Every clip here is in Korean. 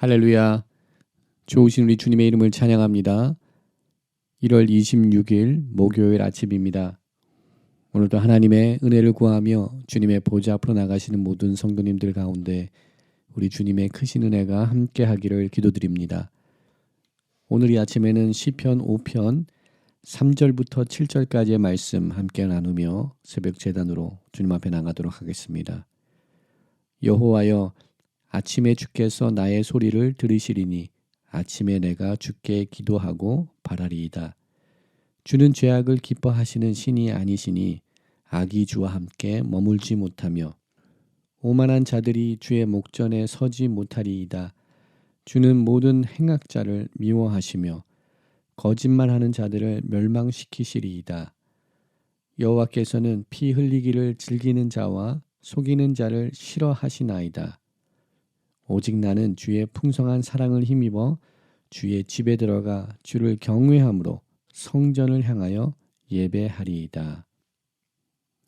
할렐루야. 좋으신 우리 주님의 이름을 찬양합니다. 1월 26일 목요일 아침입니다. 오늘도 하나님의 은혜를 구하며 주님의 보좌 앞으로 나가시는 모든 성도님들 가운데 우리 주님의 크신 은혜가 함께 하기를 기도드립니다. 오늘 이 아침에는 시편 5편 3절부터 7절까지의 말씀 함께 나누며 새벽 제단으로 주님 앞에 나가도록 하겠습니다. 여호와여, 아침에 주께서 나의 소리를 들으시리니 아침에 내가 주께 기도하고 바라리이다. 주는 죄악을 기뻐하시는 신이 아니시니 악이 주와 함께 머물지 못하며 오만한 자들이 주의 목전에 서지 못하리이다. 주는 모든 행악자를 미워하시며 거짓말하는 자들을 멸망시키시리이다. 여호와께서는 피 흘리기를 즐기는 자와 속이는 자를 싫어하시나이다. 오직 나는 주의 풍성한 사랑을 힘입어 주의 집에 들어가 주를 경외함으로 성전을 향하여 예배하리이다.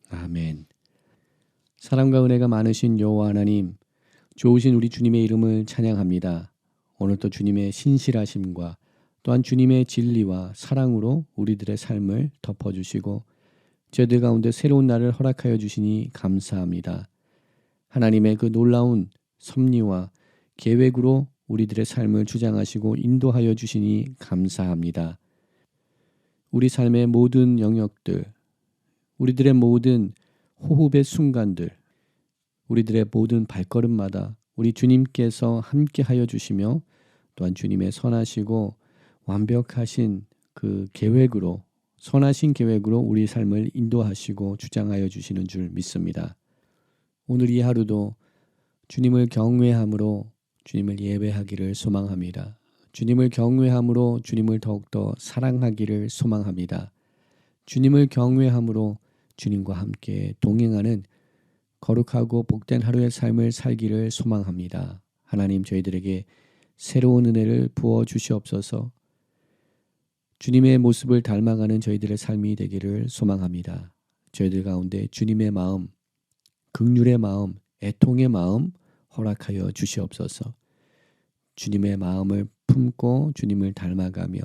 아멘. 사랑과 은혜가 많으신 여호와 하나님, 좋으신 우리 주님의 이름을 찬양합니다. 오늘도 주님의 신실하심과 또한 주님의 진리와 사랑으로 우리들의 삶을 덮어주시고 죄들 가운데 새로운 날을 허락하여 주시니 감사합니다. 하나님의 그 놀라운 섭리와 계획으로 우리들의 삶을 주장하시고 인도하여 주시니 감사합니다. 우리 삶의 모든 영역들, 우리들의 모든 호흡의 순간들, 우리들의 모든 발걸음마다 우리 주님께서 함께하여 주시며 또한 주님의 선하시고 완벽하신 그 계획으로, 선하신 계획으로 우리 삶을 인도하시고 주장하여 주시는 줄 믿습니다. 오늘 이 하루도 주님을 경외함으로 주님을 예배하기를 소망합니다. 주님을 경외함으로 주님을 더욱더 사랑하기를 소망합니다. 주님을 경외함으로 주님과 함께 동행하는 거룩하고 복된 하루의 삶을 살기를 소망합니다. 하나님, 저희들에게 새로운 은혜를 부어 주시옵소서. 주님의 모습을 닮아가는 저희들의 삶이 되기를 소망합니다. 저희들 가운데 주님의 마음, 긍휼의 마음, 애통의 마음 허락하여 주시옵소서. 주님의 마음을 품고 주님을 닮아가며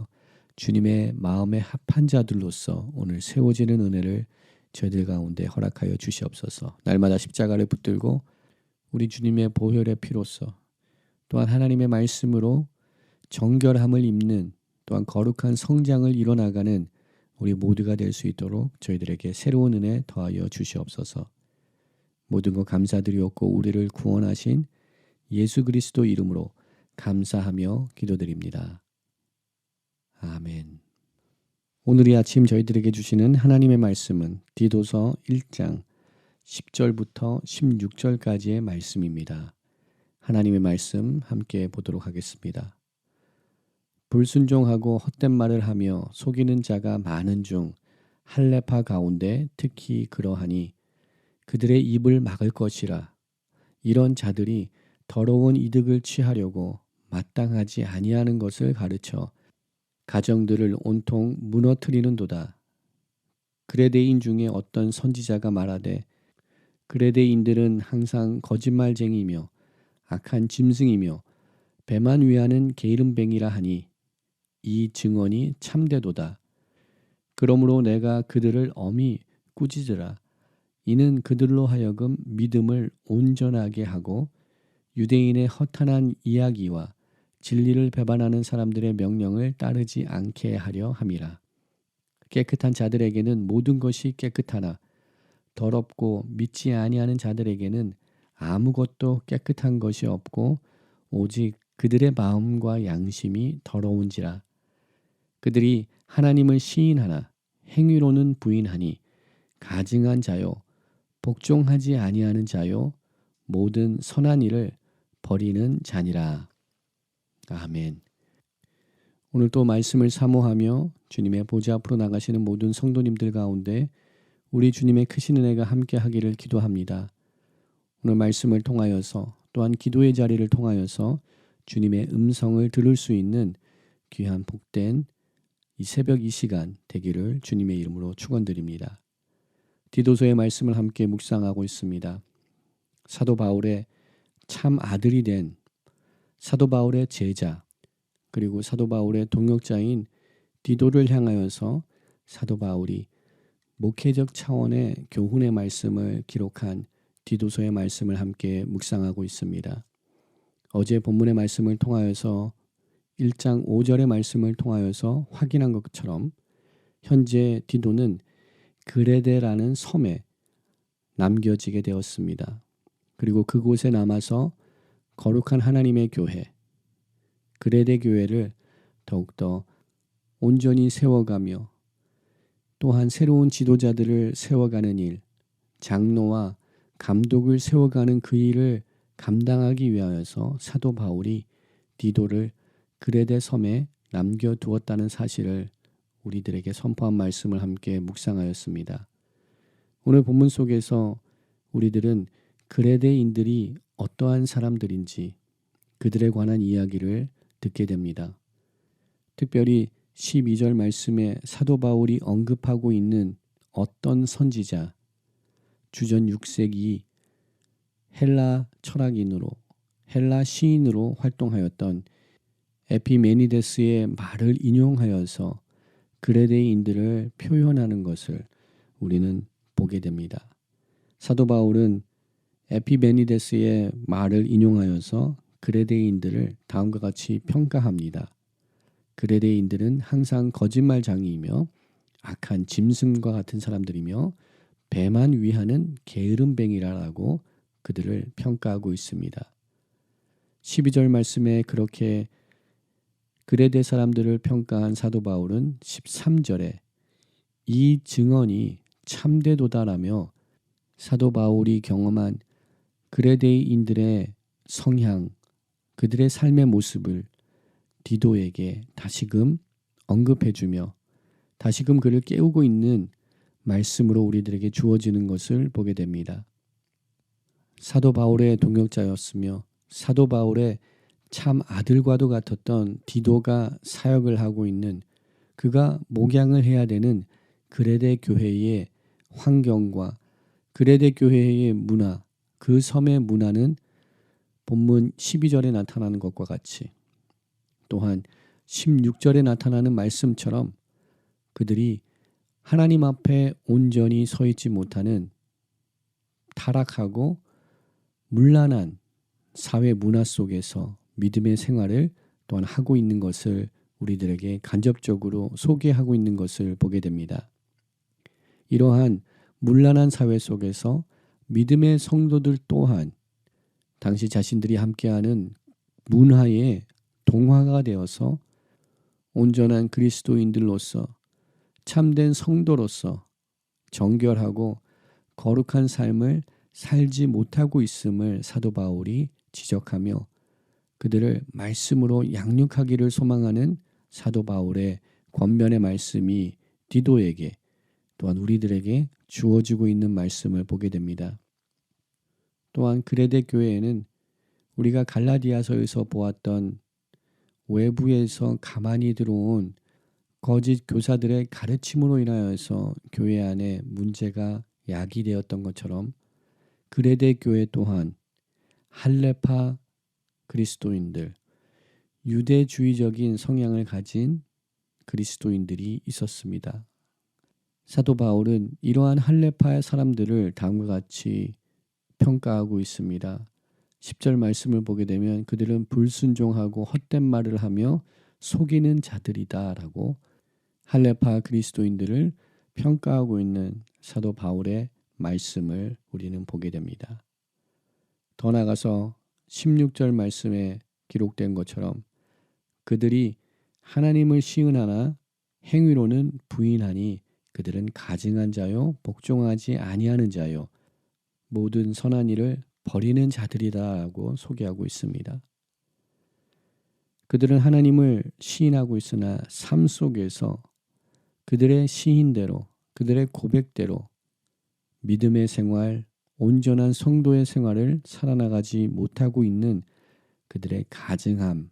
주님의 마음에 합한 자들로서 오늘 세워지는 은혜를 저희들 가운데 허락하여 주시옵소서. 날마다 십자가를 붙들고 우리 주님의 보혈의 피로써 또한 하나님의 말씀으로 정결함을 입는 또한 거룩한 성장을 이뤄나가는 우리 모두가 될 수 있도록 저희들에게 새로운 은혜 더하여 주시옵소서. 모든 것 감사드리옵고 우리를 구원하신 예수 그리스도 이름으로 감사하며 기도드립니다. 아멘. 오늘 이 아침 저희들에게 주시는 하나님의 말씀은 디도서 1장 10절부터 16절까지의 말씀입니다. 하나님의 말씀 함께 보도록 하겠습니다. 불순종하고 헛된 말을 하며 속이는 자가 많은 중 할례파 가운데 특히 그러하니 그들의 입을 막을 것이라. 이런 자들이 더러운 이득을 취하려고 마땅하지 아니하는 것을 가르쳐 가정들을 온통 무너뜨리는도다. 그레데인 중에 어떤 선지자가 말하되 그레데인들은 항상 거짓말쟁이며 악한 짐승이며 배만 위하는 게으름뱅이라 하니 이 증언이 참되도다. 그러므로 내가 그들을 엄히 꾸짖으라. 이는 그들로 하여금 믿음을 온전하게 하고 유대인의 허탄한 이야기와 진리를 배반하는 사람들의 명령을 따르지 않게 하려 함이라. 깨끗한 자들에게는 모든 것이 깨끗하나 더럽고 믿지 아니하는 자들에게는 아무것도 깨끗한 것이 없고 오직 그들의 마음과 양심이 더러운지라. 그들이 하나님을 시인하나 행위로는 부인하니 가증한 자요 복종하지 아니하는 자요 모든 선한 일을 버리는 자니라. 아멘. 오늘 또 말씀을 사모하며 주님의 보좌 앞으로 나가시는 모든 성도님들 가운데 우리 주님의 크신 은혜가 함께 하기를 기도합니다. 오늘 말씀을 통하여서 또한 기도의 자리를 통하여서 주님의 음성을 들을 수 있는 귀한 복된 이 새벽 이 시간 되기를 주님의 이름으로 축원드립니다. 디도서의 말씀을 함께 묵상하고 있습니다. 사도 바울의 참 아들이 된 사도 바울의 제자 그리고 사도 바울의 동역자인 디도를 향하여서 사도 바울이 목회적 차원의 교훈의 말씀을 기록한 디도서의 말씀을 함께 묵상하고 있습니다. 어제 본문의 말씀을 통하여서 1장 5절의 말씀을 통하여서 확인한 것처럼 현재 디도는 그레데라는 섬에 남겨지게 되었습니다. 그리고 그곳에 남아서 거룩한 하나님의 교회, 그레데 교회를 더욱더 온전히 세워가며 또한 새로운 지도자들을 세워가는 일, 장로와 감독을 세워가는 그 일을 감당하기 위하여서 사도 바울이 디도를 그레데 섬에 남겨두었다는 사실을 우리들에게 선포한 말씀을 함께 묵상하였습니다. 오늘 본문 속에서 우리들은 그레데인들이 어떠한 사람들인지 그들에 관한 이야기를 듣게 됩니다. 특별히 12절 말씀에 사도 바울이 언급하고 있는 어떤 선지자, 주전 6세기 헬라 철학인으로 헬라 시인으로 활동하였던 에피메니데스의 말을 인용하여서 그레데인들을 표현하는 것을 우리는 보게 됩니다. 사도 바울은 에피메니데스의 말을 인용하여서 그레데인들을 다음과 같이 평가합니다. 그레데인들은 항상 거짓말장이이며 악한 짐승과 같은 사람들이며 배만 위하는 게으름뱅이라고 그들을 평가하고 있습니다. 12절 말씀에 그렇게 그레데 사람들을 평가한 사도 바울은 13절에 이 증언이 참되도다라며 사도 바울이 경험한 그레데인들의 성향, 그들의 삶의 모습을 디도에게 다시금 언급해주며 다시금 그를 깨우고 있는 말씀으로 우리들에게 주어지는 것을 보게 됩니다. 사도 바울의 동역자였으며 사도 바울의 참 아들과도 같았던 디도가 사역을 하고 있는 그가 목양을 해야 되는 그레데 교회의 환경과 그레데 교회의 문화, 그 섬의 문화는 본문 12절에 나타나는 것과 같이 또한 16절에 나타나는 말씀처럼 그들이 하나님 앞에 온전히 서 있지 못하는 타락하고 문란한 사회 문화 속에서 믿음의 생활을 또한 하고 있는 것을 우리들에게 간접적으로 소개하고 있는 것을 보게 됩니다. 이러한 문란한 사회 속에서 믿음의 성도들 또한 당시 자신들이 함께하는 문화에 동화가 되어서 온전한 그리스도인들로서 참된 성도로서 정결하고 거룩한 삶을 살지 못하고 있음을 사도 바울이 지적하며 그들을 말씀으로 양육하기를 소망하는 사도 바울의 권면의 말씀이 디도에게 또한 우리들에게 주어지고 있는 말씀을 보게 됩니다. 또한 그레데 교회에는 우리가 갈라디아서에서 보았던 외부에서 가만히 들어온 거짓 교사들의 가르침으로 인하여서 교회 안에 문제가 야기되었던 것처럼 그레데 교회 또한 할레파 그리스도인들, 유대주의적인 성향을 가진 그리스도인들이 있었습니다. 사도 바울은 이러한 할레파의 사람들을 다음과 같이 평가하고 있습니다. 10절 말씀을 보게 되면 그들은 불순종하고 헛된 말을 하며 속이는 자들이다라고 할레파 그리스도인들을 평가하고 있는 사도 바울의 말씀을 우리는 보게 됩니다. 더 나아가서 16절 말씀에 기록된 것처럼 그들이 하나님을 시은하나 행위로는 부인하니 그들은 가증한 자요 복종하지 아니하는 자요 모든 선한 일을 버리는 자들이다라고 소개하고 있습니다. 그들은 하나님을 시인하고 있으나 삶 속에서 그들의 시인대로 그들의 고백대로 믿음의 생활, 온전한 성도의 생활을 살아나가지 못하고 있는 그들의 가증함,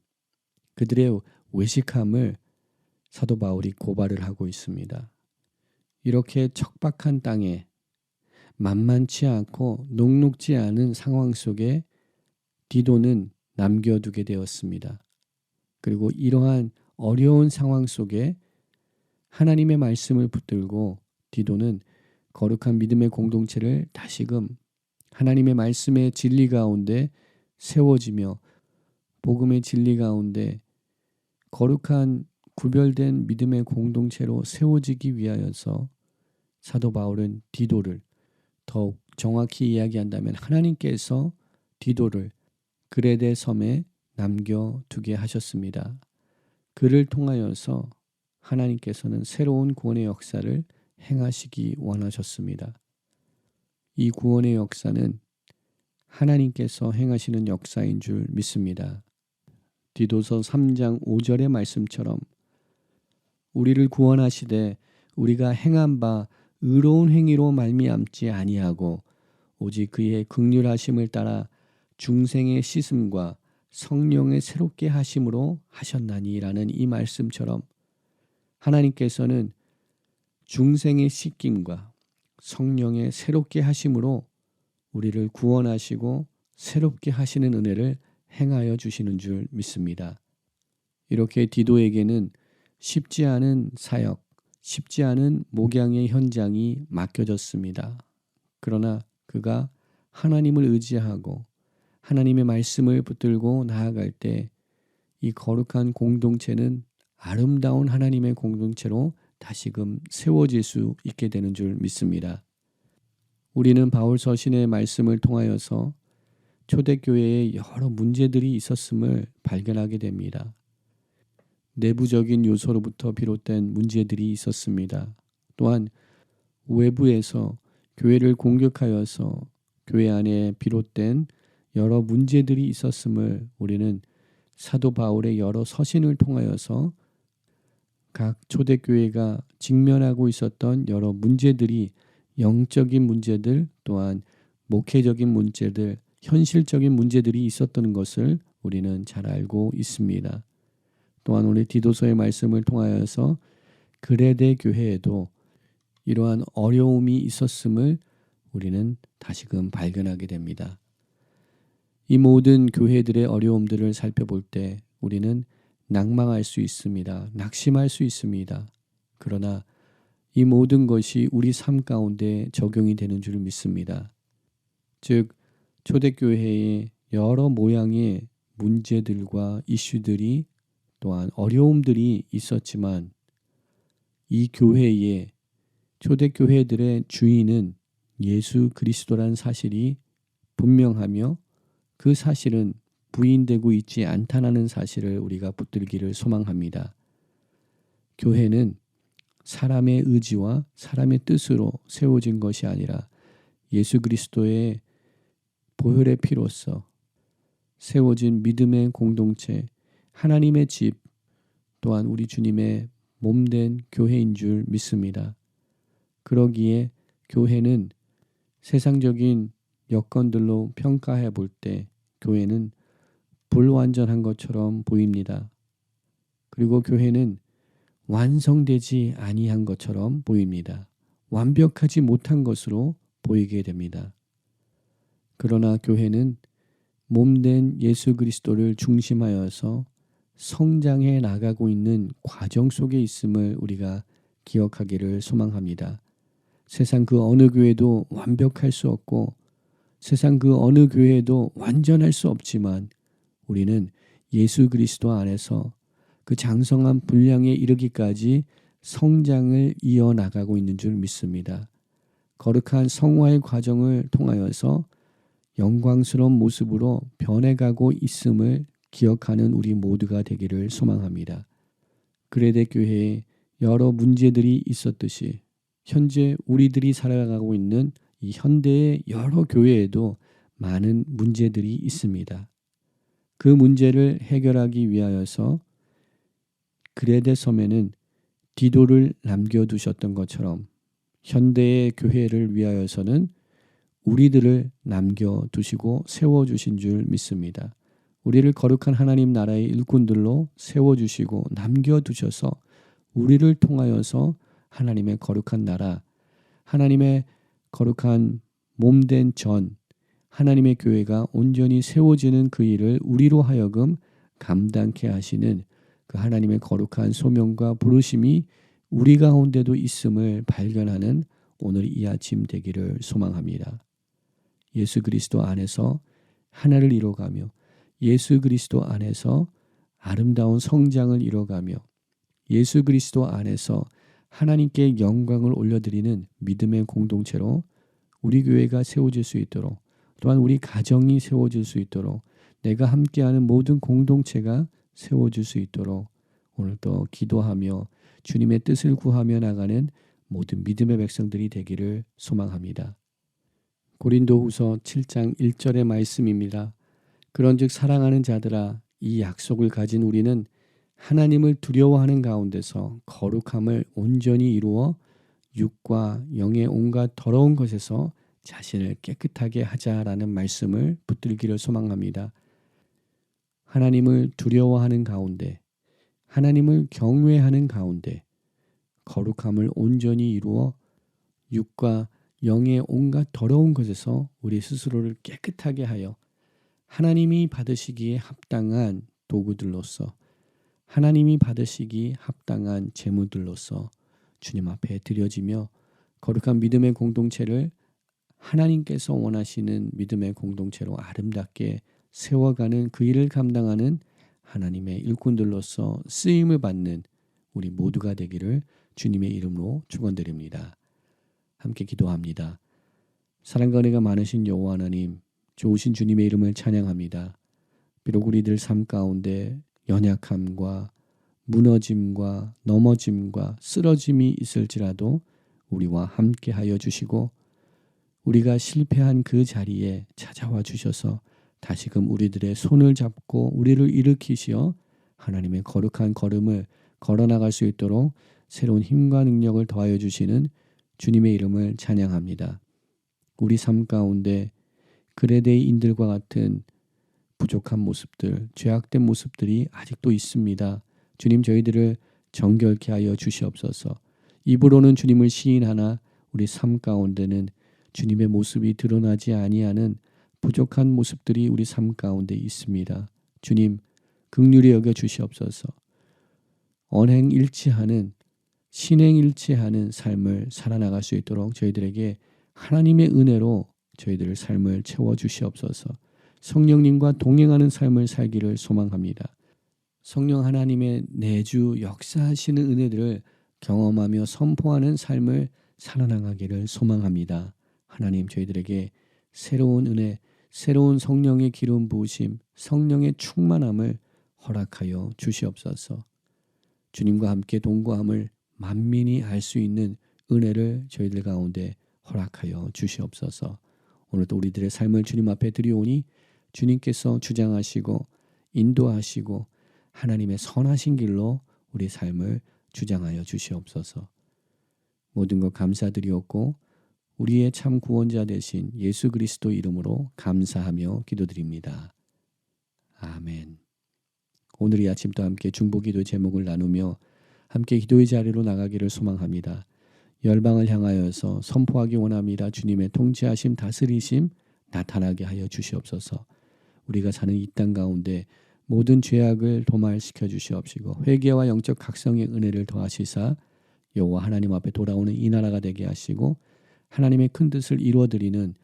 그들의 외식함을 사도 바울이 고발을 하고 있습니다. 이렇게 척박한 땅에 만만치 않고 녹록지 않은 상황 속에 디도는 남겨두게 되었습니다. 그리고 이러한 어려운 상황 속에 하나님의 말씀을 붙들고 디도는 거룩한 믿음의 공동체를 다시금 하나님의 말씀의 진리 가운데 세워지며 복음의 진리 가운데 거룩한 구별된 믿음의 공동체로 세워지기 위하여서 사도 바울은 디도를 더욱 정확히 이야기한다면 하나님께서 디도를 그레데 섬에 남겨두게 하셨습니다. 그를 통하여서 하나님께서는 새로운 구원의 역사를 행하시기 원하셨습니다. 이 구원의 역사는 하나님께서 행하시는 역사인 줄 믿습니다. 디도서 3장 5절의 말씀처럼 우리를 구원하시되 우리가 행한 바 의로운 행위로 말미암지 아니하고 오직 그의 긍휼하심을 따라 중생의 씻음과 성령의 새롭게 하심으로 하셨나니라는 이 말씀처럼 하나님께서는 중생의 씻김과 성령의 새롭게 하심으로 우리를 구원하시고 새롭게 하시는 은혜를 행하여 주시는 줄 믿습니다. 이렇게 디도에게는 쉽지 않은 사역, 쉽지 않은 목양의 현장이 맡겨졌습니다. 그러나 그가 하나님을 의지하고 하나님의 말씀을 붙들고 나아갈 때 이 거룩한 공동체는 아름다운 하나님의 공동체로 다시금 세워질 수 있게 되는 줄 믿습니다. 우리는 바울 서신의 말씀을 통하여서 초대교회에 여러 문제들이 있었음을 발견하게 됩니다. 내부적인 요소로부터 비롯된 문제들이 있었습니다. 또한 외부에서 교회를 공격하여서 교회 안에 비롯된 여러 문제들이 있었음을 우리는 사도 바울의 여러 서신을 통하여서 각 초대교회가 직면하고 있었던 여러 문제들이 영적인 문제들 또한 목회적인 문제들, 현실적인 문제들이 있었던 것을 우리는 잘 알고 있습니다. 또한 우리 디도서의 말씀을 통하여서 그레데 교회에도 이러한 어려움이 있었음을 우리는 다시금 발견하게 됩니다. 이 모든 교회들의 어려움들을 살펴볼 때 우리는 낭망할 수 있습니다. 낙심할 수 있습니다. 그러나 이 모든 것이 우리 삶 가운데 적용이 되는 줄 믿습니다. 즉 초대교회의 여러 모양의 문제들과 이슈들이 또한 어려움들이 있었지만 이 교회의 초대교회들의 주인은 예수 그리스도라는 사실이 분명하며 그 사실은 부인되고 있지 않다는 사실을 우리가 붙들기를 소망합니다. 교회는 사람의 의지와 사람의 뜻으로 세워진 것이 아니라 예수 그리스도의 보혈의 피로써 세워진 믿음의 공동체, 하나님의 집, 또한 우리 주님의 몸된 교회인 줄 믿습니다. 그러기에 교회는 세상적인 여건들로 평가해 볼 때 교회는 불완전한 것처럼 보입니다. 그리고 교회는 완성되지 아니한 것처럼 보입니다. 완벽하지 못한 것으로 보이게 됩니다. 그러나 교회는 몸된 예수 그리스도를 중심하여서 성장해 나가고 있는 과정 속에 있음을 우리가 기억하기를 소망합니다. 세상 그 어느 교회도 완벽할 수 없고 세상 그 어느 교회도 완전할 수 없지만 우리는 예수 그리스도 안에서 그 장성한 분량에 이르기까지 성장을 이어나가고 있는 줄 믿습니다. 거룩한 성화의 과정을 통하여서 영광스러운 모습으로 변해가고 있음을 기억하는 우리 모두가 되기를 소망합니다. 그레데 교회에 여러 문제들이 있었듯이 현재 우리들이 살아가고 있는 이 현대의 여러 교회에도 많은 문제들이 있습니다. 그 문제를 해결하기 위하여서 그레데 섬에는 디도를 남겨두셨던 것처럼 현대의 교회를 위하여서는 우리들을 남겨두시고 세워주신 줄 믿습니다. 우리를 거룩한 하나님 나라의 일꾼들로 세워주시고 남겨두셔서 우리를 통하여서 하나님의 거룩한 나라, 하나님의 거룩한 몸된 전, 하나님의 교회가 온전히 세워지는 그 일을 우리로 하여금 감당케 하시는 그 하나님의 거룩한 소명과 부르심이 우리 가운데도 있음을 발견하는 오늘 이 아침 되기를 소망합니다. 예수 그리스도 안에서 하나를 이뤄가며 예수 그리스도 안에서 아름다운 성장을 이뤄가며 예수 그리스도 안에서 하나님께 영광을 올려드리는 믿음의 공동체로 우리 교회가 세워질 수 있도록, 또한 우리 가정이 세워질 수 있도록, 내가 함께하는 모든 공동체가 세워질 수 있도록 오늘도 기도하며 주님의 뜻을 구하며 나가는 모든 믿음의 백성들이 되기를 소망합니다. 고린도후서 7장 1절의 말씀입니다. 그런즉 사랑하는 자들아, 이 약속을 가진 우리는 하나님을 두려워하는 가운데서 거룩함을 온전히 이루어 육과 영의 온갖 더러운 것에서 자신을 깨끗하게 하자라는 말씀을 붙들기를 소망합니다. 하나님을 두려워하는 가운데, 하나님을 경외하는 가운데 거룩함을 온전히 이루어 육과 영의 온갖 더러운 것에서 우리 스스로를 깨끗하게 하여 하나님이 받으시기에 합당한 도구들로서, 하나님이 받으시기 합당한 제물들로서 주님 앞에 드려지며 거룩한 믿음의 공동체를 하나님께서 원하시는 믿음의 공동체로 아름답게 세워가는 그 일을 감당하는 하나님의 일꾼들로서 쓰임을 받는 우리 모두가 되기를 주님의 이름으로 축원드립니다. 함께 기도합니다. 사랑과 은혜가 많으신 여호와 하나님, 좋으신 주님의 이름을 찬양합니다. 비록 우리들 삶 가운데 연약함과 무너짐과 넘어짐과 쓰러짐이 있을지라도 우리와 함께 하여 주시고, 우리가 실패한 그 자리에 찾아와 주셔서 다시금 우리들의 손을 잡고 우리를 일으키시어 하나님의 거룩한 걸음을 걸어나갈 수 있도록 새로운 힘과 능력을 더하여 주시는 주님의 이름을 찬양합니다. 우리 삶 가운데 그레데이인들과 같은 부족한 모습들, 죄악된 모습들이 아직도 있습니다. 주님, 저희들을 정결케 하여 주시옵소서. 입으로는 주님을 시인하나 우리 삶 가운데는 주님의 모습이 드러나지 아니하는 부족한 모습들이 우리 삶 가운데 있습니다. 주님, 긍휼히 여겨 주시옵소서. 언행일치하는, 신행일치하는 삶을 살아나갈 수 있도록 저희들에게 하나님의 은혜로 저희들의 삶을 채워주시옵소서. 성령님과 동행하는 삶을 살기를 소망합니다. 성령 하나님의 내주 역사하시는 은혜들을 경험하며 선포하는 삶을 살아나가기를 소망합니다. 하나님, 저희들에게 새로운 은혜, 새로운 성령의 기름 부으심, 성령의 충만함을 허락하여 주시옵소서. 주님과 함께 동거함을 만민이 알 수 있는 은혜를 저희들 가운데 허락하여 주시옵소서. 오늘도 우리들의 삶을 주님 앞에 드리오니 주님께서 주장하시고 인도하시고 하나님의 선하신 길로 우리 삶을 주장하여 주시옵소서. 모든 것 감사드리옵고 우리의 참 구원자 되신 예수 그리스도 이름으로 감사하며 기도드립니다. 아멘. 오늘 이 아침도 함께 중보기도 제목을 나누며 함께 기도의 자리로 나가기를 소망합니다. 열방을 향하여서 선포하기 원합니다. 주님의 통치하심, 다스리심 나타나게 하여 주시옵소서. 우리가 사는 이 땅 가운데 모든 죄악을 도말시켜 주시옵시고 회개와 영적 각성의 은혜를 더하시사 여호와 하나님 앞에 돌아오는 이 나라가 되게 하시고 하나님의 큰 뜻을 이루어드리는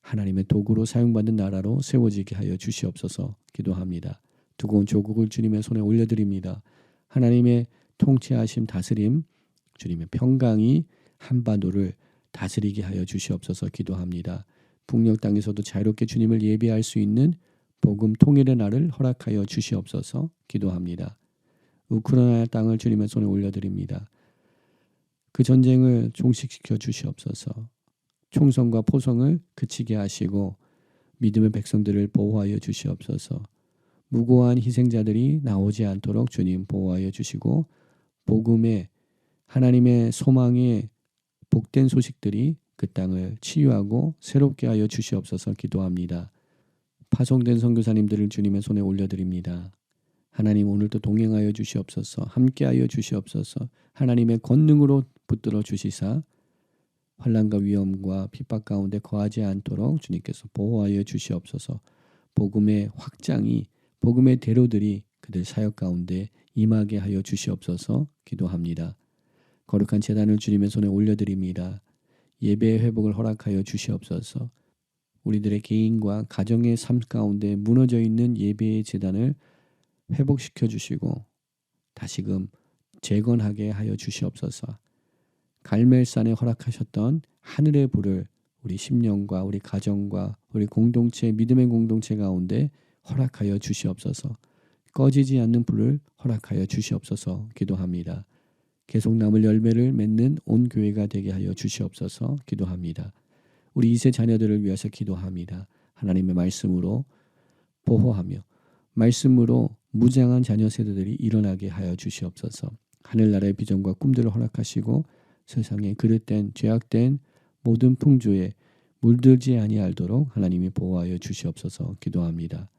하나님의 도구로 사용받는 나라로 세워지게 하여 주시옵소서 기도합니다. 두고온 조국을 주님의 손에 올려드립니다. 하나님의 통치하심, 다스림, 주님의 평강이 한반도를 다스리게 하여 주시옵소서 기도합니다. 북녘 땅에서도 자유롭게 주님을 예배할 수 있는 복음 통일의 날을 허락하여 주시옵소서 기도합니다. 우크라이나 땅을 주님의 손에 올려드립니다. 그 전쟁을 종식시켜 주시옵소서. 총성과 포성을 그치게 하시고 믿음의 백성들을 보호하여 주시옵소서. 무고한 희생자들이 나오지 않도록 주님 보호하여 주시고 복음의 하나님의 소망의 복된 소식들이 그 땅을 치유하고 새롭게 하여 주시옵소서 기도합니다. 파송된 선교사님들을 주님의 손에 올려드립니다. 하나님, 오늘도 동행하여 주시옵소서. 함께하여 주시옵소서. 하나님의 권능으로 붙들어 주시사 환난과 위험과 핍박 가운데 거하지 않도록 주님께서 보호하여 주시옵소서. 복음의 확장이, 복음의 대로들이 그들 사역 가운데 임하게 하여 주시옵소서 기도합니다. 거룩한 제단을 주님의 손에 올려드립니다. 예배의 회복을 허락하여 주시옵소서. 우리들의 개인과 가정의 삶 가운데 무너져 있는 예배의 제단을 회복시켜 주시고 다시금 재건하게 하여 주시옵소서. 갈멜산에 허락하셨던 하늘의 불을 우리 심령과 우리 가정과 우리 공동체, 믿음의 공동체 가운데 허락하여 주시옵소서. 꺼지지 않는 불을 허락하여 주시옵소서 기도합니다. 계속 남을 열매를 맺는 온 교회가 되게 하여 주시옵소서 기도합니다. 우리 2세 자녀들을 위해서 기도합니다. 하나님의 말씀으로 보호하며 말씀으로 무장한 자녀 세대들이 일어나게 하여 주시옵소서. 하늘나라의 비전과 꿈들을 허락하시고 세상에 그릇된 죄악된 모든 풍조에 물들지 아니하도록 하나님이 보호하여 주시옵소서 기도합니다.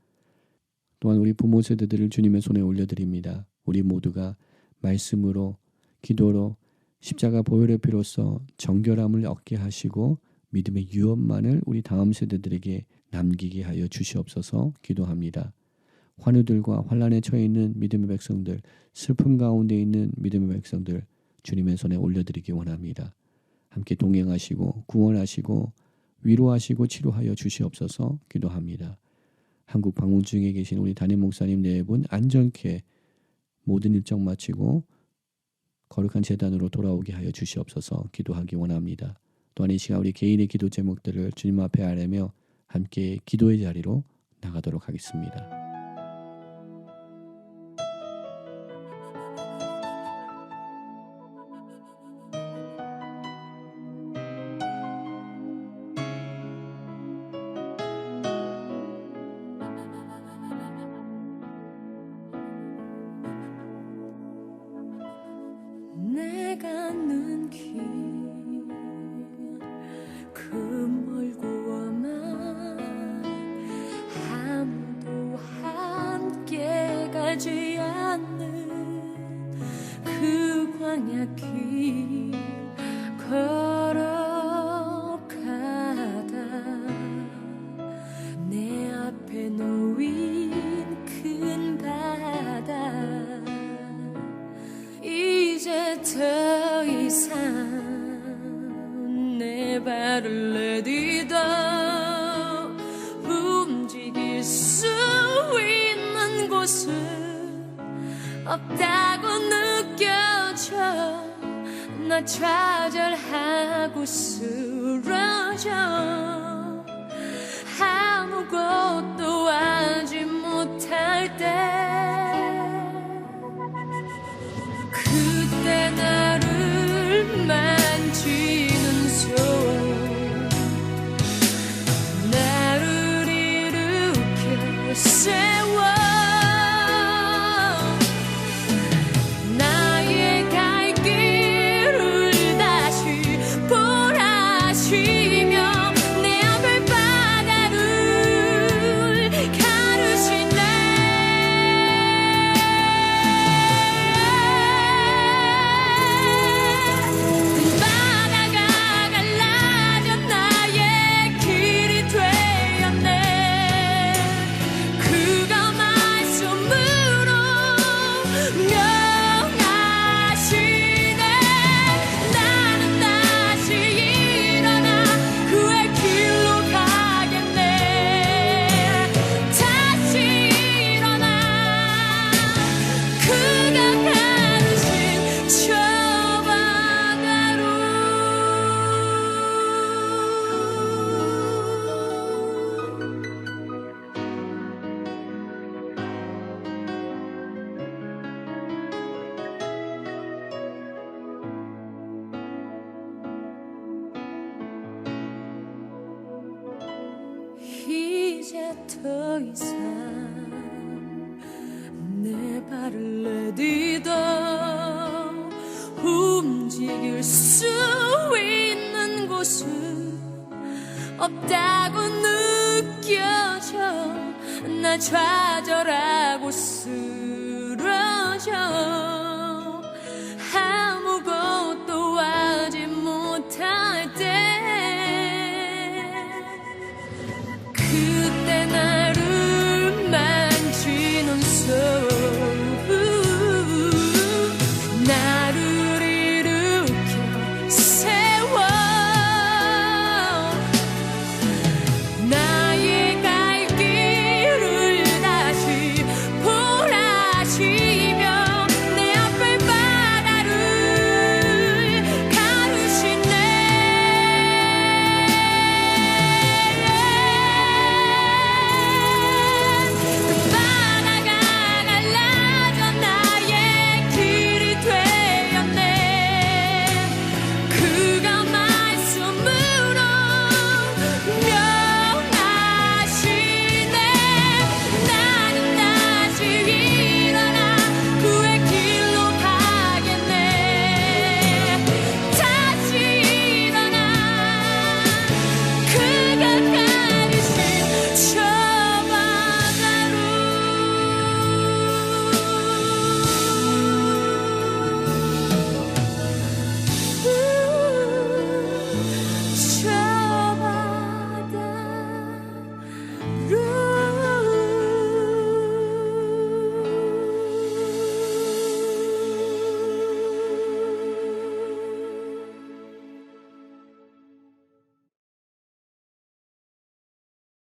또한 우리 부모 세대들을 주님의 손에 올려드립니다. 우리 모두가 말씀으로 기도로 십자가 보혈의 피로써 정결함을 얻게 하시고 믿음의 유업만을 우리 다음 세대들에게 남기게 하여 주시옵소서 기도합니다. 환우들과 환난에 처해 있는 믿음의 백성들, 슬픔 가운데 있는 믿음의 백성들 주님의 손에 올려드리기 원합니다. 함께 동행하시고 구원하시고 위로하시고 치료하여 주시옵소서 기도합니다. 한국 방문 중에 계신 우리 담임 목사님 네 분 안전케 모든 일정 마치고 거룩한 제단으로 돌아오게 하여 주시옵소서 기도하기 원합니다. 또한 이 시간 우리 개인의 기도 제목들을 주님 앞에 아뢰며 함께 기도의 자리로 나가도록 하겠습니다. 내가 걷는 길 그 멀고 험한 아무도 함께 가지 않는 그 광야길 걸어가다 내 앞에 놓인 큰 바다 이제 더 이상 내 발을 내디뎌 움직일 수 있는 곳은 없다고 느껴져. 나 좌절하고 쓰러져 아무것도 하지 못할 때 그때 나를 만지는 손 나를 일으켜 세워 나의 갈 길을 다시 보라시며 내 앞을 바다를 가르시네. 이제 더 이상 내 발을 내디뎌 움직일 수 있는 곳은 없다고 느껴져. 나 좌절하고 쓰러져